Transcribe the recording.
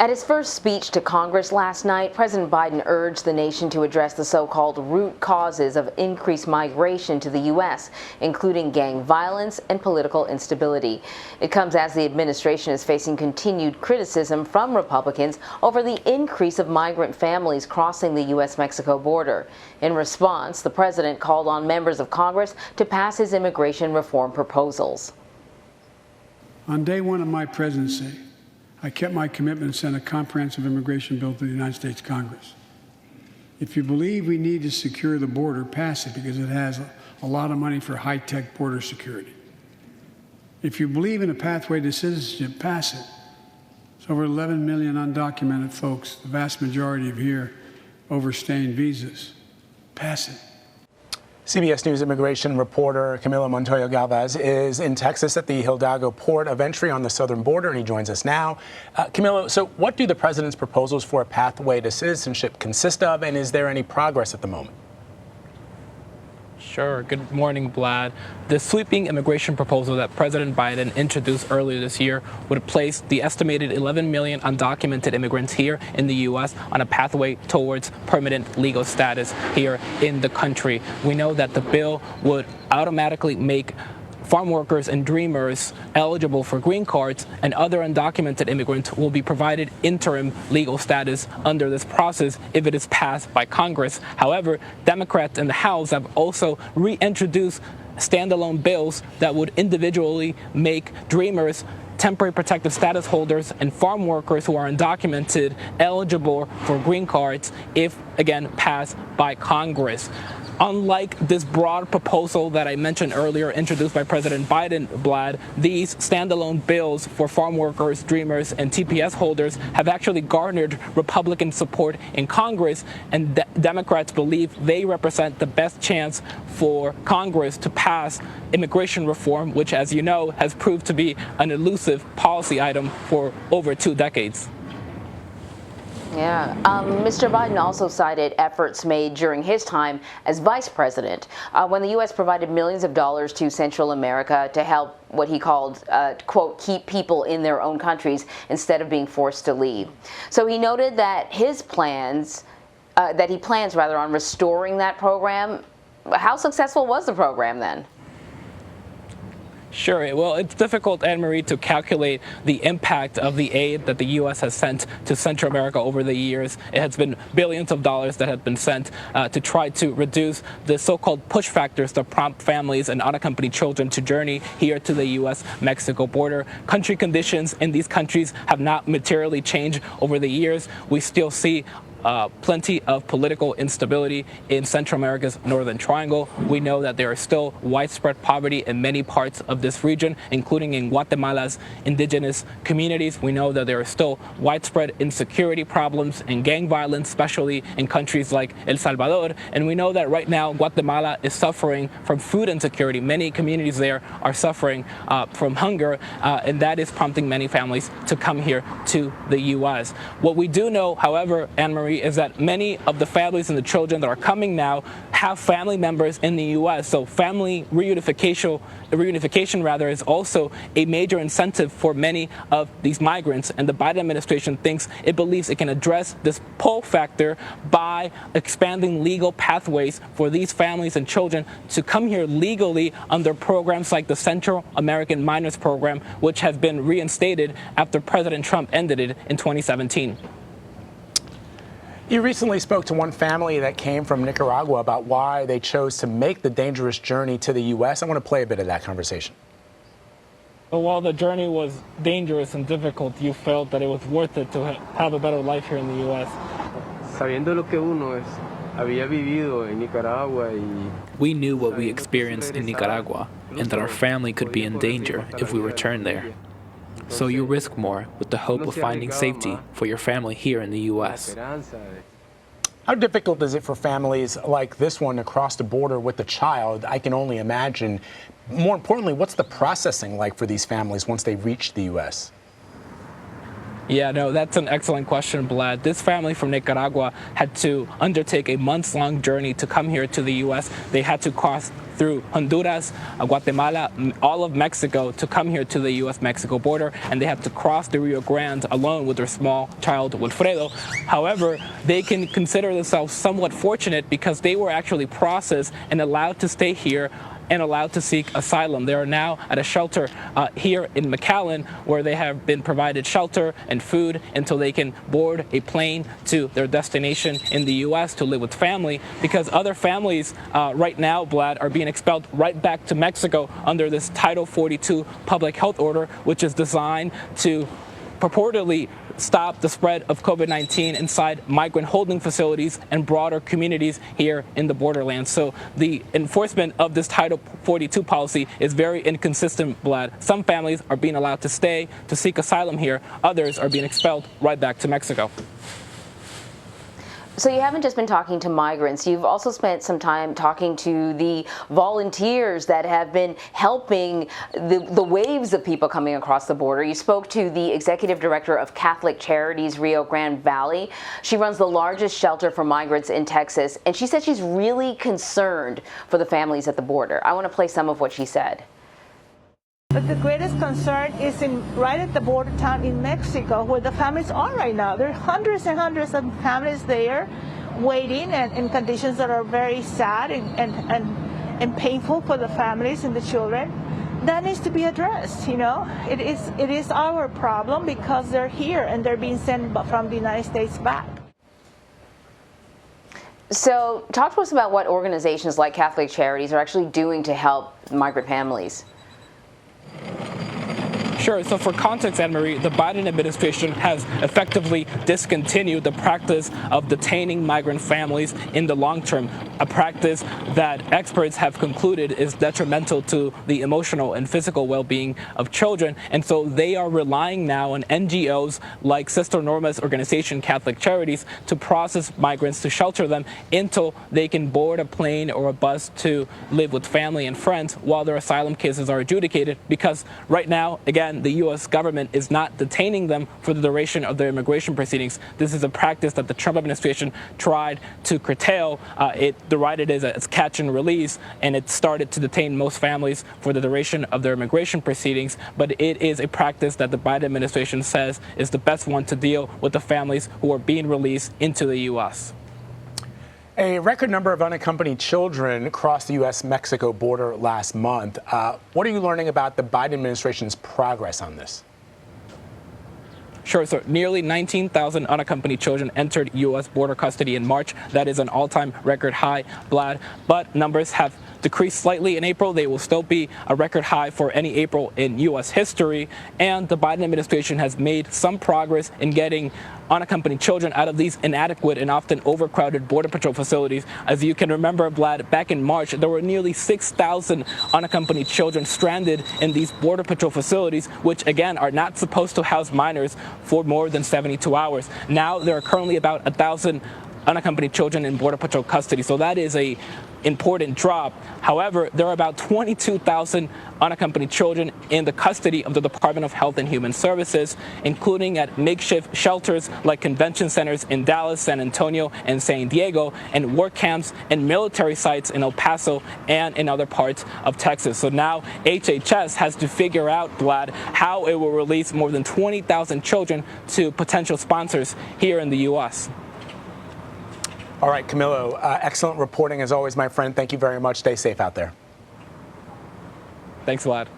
At his first speech to Congress last night, President Biden urged the nation to address the so-called root causes of increased migration to the U.S., including gang violence and political instability. It comes as the administration is facing continued criticism from Republicans over the increase of migrant families crossing the U.S.-Mexico border. In response, the president called on members of Congress to pass his immigration reform proposals. On day one of my presidency, I kept my commitment and sent a comprehensive immigration bill to the United States Congress. If you believe we need to secure the border, pass it because it has a lot of money for high-tech border security. If you believe in a pathway to citizenship, pass it. It's over 11 million undocumented folks, the vast majority of here overstaying visas. Pass it. CBS News immigration reporter Camilo Montoya-Galvez is in Texas at the Hidalgo port of entry on the southern border, and he joins us now. Camilo, so what do the president's proposals for a pathway to citizenship consist of, and is there any progress at the moment? Sure. Good morning, Vlad. The sweeping immigration proposal that President Biden introduced earlier this year would place the estimated 11 million undocumented immigrants here in the U.S. on a pathway towards permanent legal status here in the country. We know that the bill would automatically make farm workers and dreamers eligible for green cards, and other undocumented immigrants will be provided interim legal status under this process if it is passed by Congress. However, Democrats in the House have also reintroduced standalone bills that would individually make dreamers, temporary protective status holders, and farm workers who are undocumented eligible for green cards if, again, passed by Congress. Unlike this broad proposal that I mentioned earlier, introduced by President Biden, Vlad, these standalone bills for farm workers, dreamers, and TPS holders have actually garnered Republican support in Congress, and Democrats believe they represent the best chance for Congress to pass immigration reform, which, as you know, has proved to be an elusive policy item for over 2 decades. Yeah. Mr. Biden also cited efforts made during his time as vice president when the U.S. provided millions of dollars to Central America to help what he called, quote, keep people in their own countries instead of being forced to leave. So he noted that his plans, that he plans rather on restoring that program. How successful was the program then? Sure. Well, it's difficult, Anne-Marie, to calculate the impact of the aid that the U.S. has sent to Central America over the years. It has been billions of dollars that have been sent to try to reduce the so-called push factors that prompt families and unaccompanied children to journey here to the U.S.-Mexico border. Country conditions in these countries have not materially changed over the years. We still see plenty of political instability in Central America's Northern Triangle. We know that there is still widespread poverty in many parts of this region, including in Guatemala's indigenous communities. We know that there are still widespread insecurity problems and gang violence, especially in countries like El Salvador. And we know that right now Guatemala is suffering from food insecurity. Many communities there are suffering from hunger, and that is prompting many families to come here to the U.S. What we do know, however, Anne-Marie, is that many of the families and the children that are coming now have family members in the U.S. So family reunification is also a major incentive for many of these migrants. And the Biden administration thinks it believes it can address this pull factor by expanding legal pathways for these families and children to come here legally under programs like the Central American Minors Program, which has been reinstated after President Trump ended it in 2017. You recently spoke to one family that came from Nicaragua about why they chose to make the dangerous journey to the U.S. I want to play a bit of that conversation. But while the journey was dangerous and difficult, you felt that it was worth it to have a better life here in the U.S. Sabiendo lo que uno había vivido en Nicaragua y we knew what we experienced in Nicaragua and that our family could be in danger if we returned there. So you risk more with the hope of finding safety for your family here in the U.S. How difficult is it for families like this one to cross the border with a child? I can only imagine. More importantly, what's the processing like for these families once they reach the U.S.? Yeah, no, that's an excellent question, Vlad. This family from Nicaragua had to undertake a months-long journey to come here to the U.S. They had to cross through Honduras, Guatemala, all of Mexico to come here to the U.S.-Mexico border, and they had to cross the Rio Grande alone with their small child, Wilfredo. However, they can consider themselves somewhat fortunate because they were actually processed and allowed to stay here and allowed to seek asylum. They are now at a shelter here in McAllen, where they have been provided shelter and food until they can board a plane to their destination in the U.S. to live with family, because other families right now, Vlad, are being expelled right back to Mexico under this Title 42 public health order, which is designed to purportedly stop the spread of COVID-19 inside migrant holding facilities and broader communities here in the borderlands. So the enforcement of this Title 42 policy is very inconsistent, Vlad. Some families are being allowed to stay to seek asylum here. Others are being expelled right back to Mexico. So you haven't just been talking to migrants, you've also spent some time talking to the volunteers that have been helping the waves of people coming across the border. You spoke to the executive director of Catholic Charities Rio Grande Valley. She runs the largest shelter for migrants in Texas, and she said she's really concerned for the families at the border. I want to play some of what she said. But the greatest concern is right at the border town in Mexico, where the families are right now. There are hundreds and hundreds of families there waiting and in conditions that are very sad and painful for the families and the children. That needs to be addressed, you know. It is our problem because they're here and they're being sent from the United States back. So talk to us about what organizations like Catholic Charities are actually doing to help migrant families. Sure. So for context, Anne-Marie, the Biden administration has effectively discontinued the practice of detaining migrant families in the long term, a practice that experts have concluded is detrimental to the emotional and physical well-being of children. And so they are relying now on NGOs like Sister Norma's organization, Catholic Charities, to process migrants, to shelter them until they can board a plane or a bus to live with family and friends while their asylum cases are adjudicated. Because right now, again, the U.S. government is not detaining them for the duration of their immigration proceedings. This is a practice that the Trump administration tried to curtail. It derided it as catch and release, and it started to detain most families for the duration of their immigration proceedings. But it is a practice that the Biden administration says is the best one to deal with the families who are being released into the U.S. A record number of unaccompanied children crossed the U.S.-Mexico border last month. What are you learning about the Biden administration's progress on this? Sure. So nearly 19,000 unaccompanied children entered U.S. border custody in March. That is an all-time record high, Vlad. But numbers have decreased slightly in April. They will still be a record high for any April in U.S. history. And the Biden administration has made some progress in getting unaccompanied children out of these inadequate and often overcrowded Border Patrol facilities. As you can remember, Vlad, back in March, there were nearly 6,000 unaccompanied children stranded in these Border Patrol facilities, which, again, are not supposed to house minors for more than 72 hours. Now there are currently about 1,000 unaccompanied children in Border Patrol custody. So that is a important drop. However, there are about 22,000 unaccompanied children in the custody of the Department of Health and Human Services, including at makeshift shelters like convention centers in Dallas, San Antonio, and San Diego, and work camps and military sites in El Paso and in other parts of Texas. So now HHS has to figure out, Vlad, how it will release more than 20,000 children to potential sponsors here in the U.S. All right, Camilo, excellent reporting as always, my friend. Thank you very much. Stay safe out there. Thanks a lot.